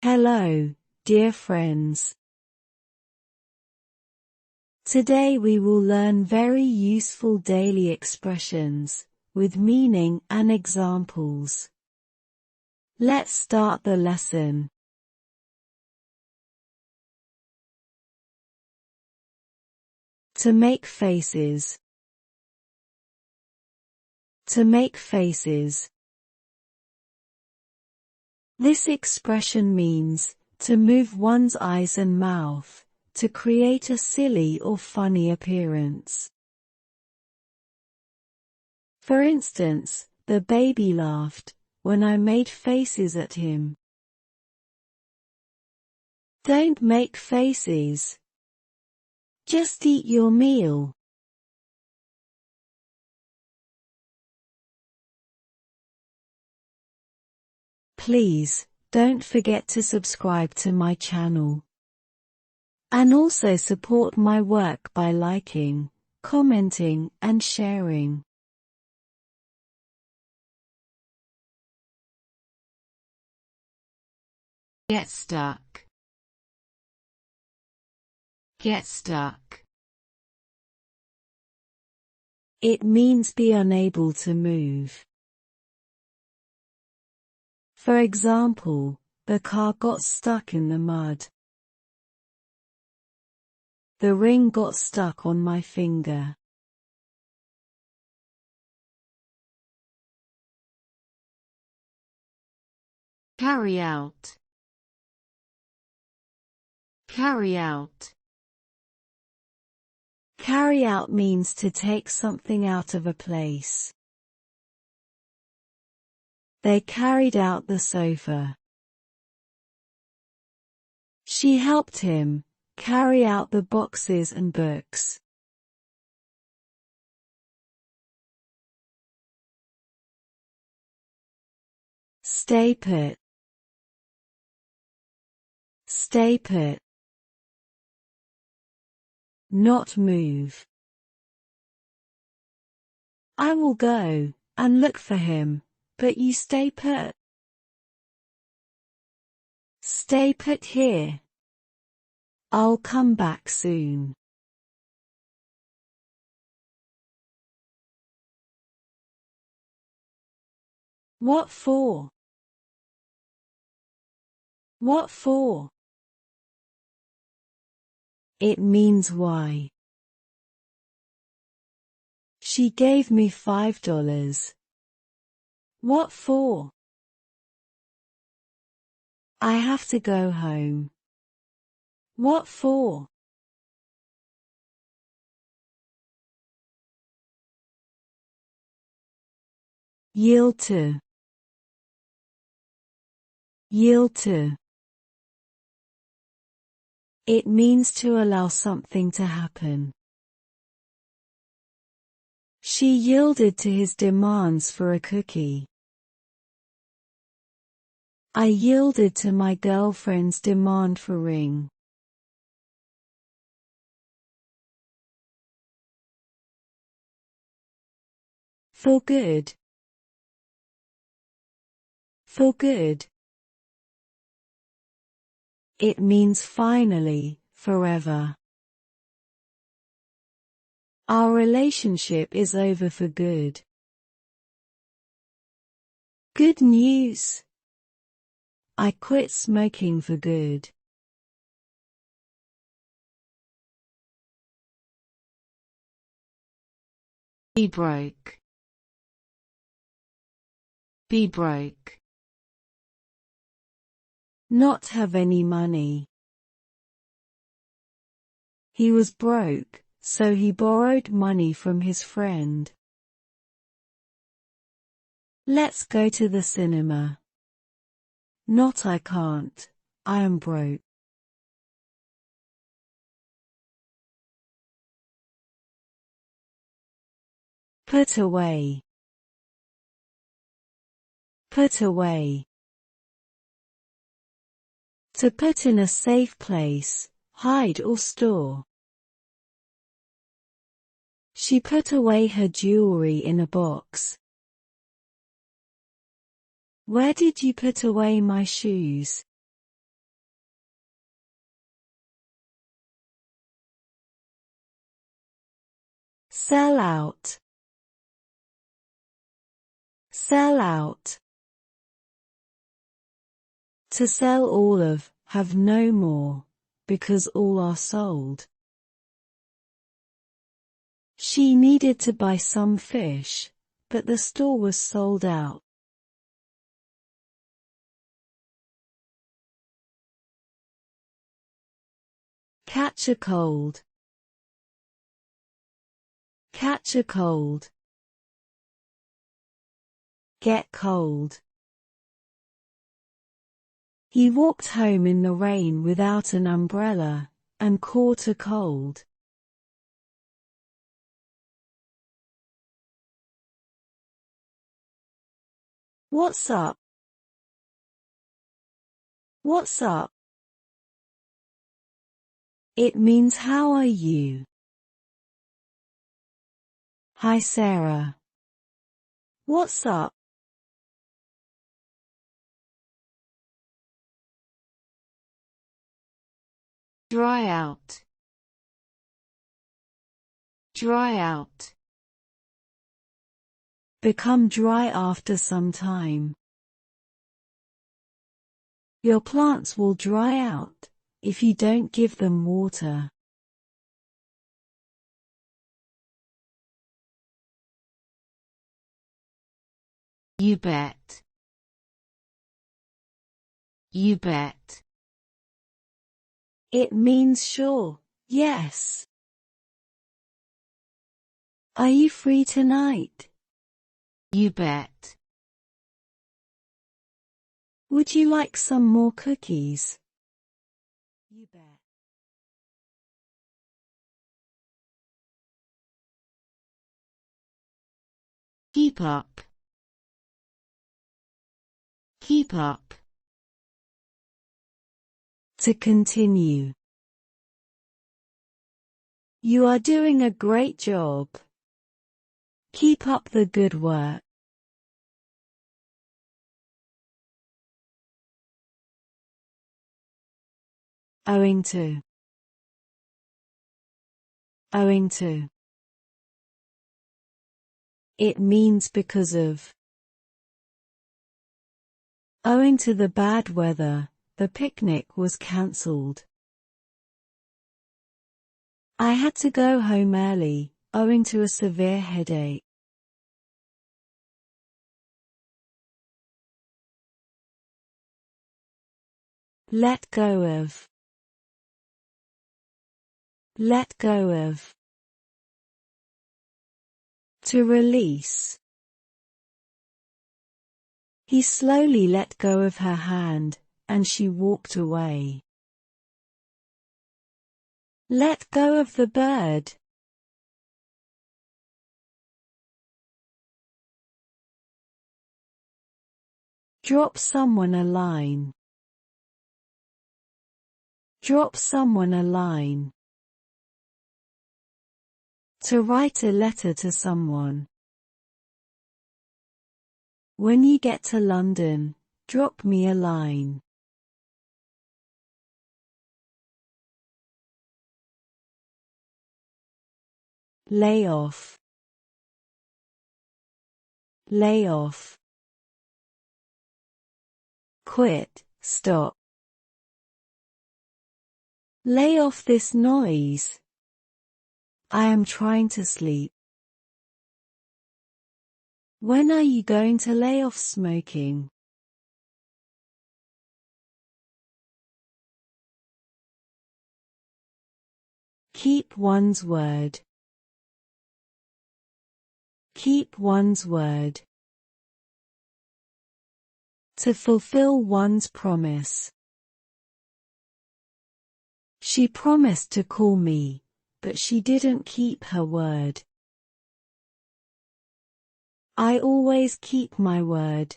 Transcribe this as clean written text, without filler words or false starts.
Hello, dear friends. Today we will learn very useful daily expressions, with meaning and examples. Let's start the lesson. To make faces. To make faces. This expression means, to move one's eyes and mouth, to create a silly or funny appearance. For instance, the baby laughed, when I made faces at him. Don't make faces. Just eat your meal. Please, don't forget to subscribe to my channel. And also support my work by liking, commenting, and sharing. Get stuck. Get stuck. It means be unable to move. For example, the car got stuck in the mud. The ring got stuck on my finger. Carry out. Carry out. Carry out means to take something out of a place. They carried out the sofa. She helped him carry out the boxes and books. Stay put. Stay put. Not move. I will go and look for him, but you stay put. Stay put here. I'll come back soon. What for? What for? It means why. She gave me $5. What for? I have to go home. What for? Yield to. Yield to. It means to allow something to happen. She yielded to his demands for a cookie. I yielded to my girlfriend's demand for ring. For good. For good. It means finally, forever. Our relationship is over for good. Good news. I quit smoking for good. Be broke. Be broke. Not have any money. He was broke, so he borrowed money from his friend. Let's go to the cinema. Not I can't, I am broke. Put away. Put away. To put in a safe place, hide or store. She put away her jewelry in a box. Where did you put away my shoes? Sell out. Sell out. To sell all of, have no more, because all are sold. She needed to buy some fish, but the store was sold out. Catch a cold. Catch a cold. Get cold. He walked home in the rain without an umbrella, and caught a cold. What's up? What's up? It means how are you? Hi Sarah. What's up? Dry out. Dry out. Become dry after some time. Your plants will dry out if you don't give them water. You bet. You bet. It means sure, yes. Are you free tonight? You bet. Would you like some more cookies? You bet. Keep up. Keep up. To continue. You are doing a great job. Keep up the good work. Owing to. Owing to. It means because of. Owing to the bad weather, the picnic was cancelled. I had to go home early, owing to a severe headache. Let go of. Let go of. To release. He slowly let go of her hand, and she walked away. Let go of the bird. Drop someone a line. Drop someone a line. To write a letter to someone. When you get to London, drop me a line. Lay off. Lay off. Quit, stop. Lay off this noise. I am trying to sleep. When are you going to lay off smoking? Keep one's word. Keep one's word. To fulfill one's promise. She promised to call me, but she didn't keep her word. I always keep my word.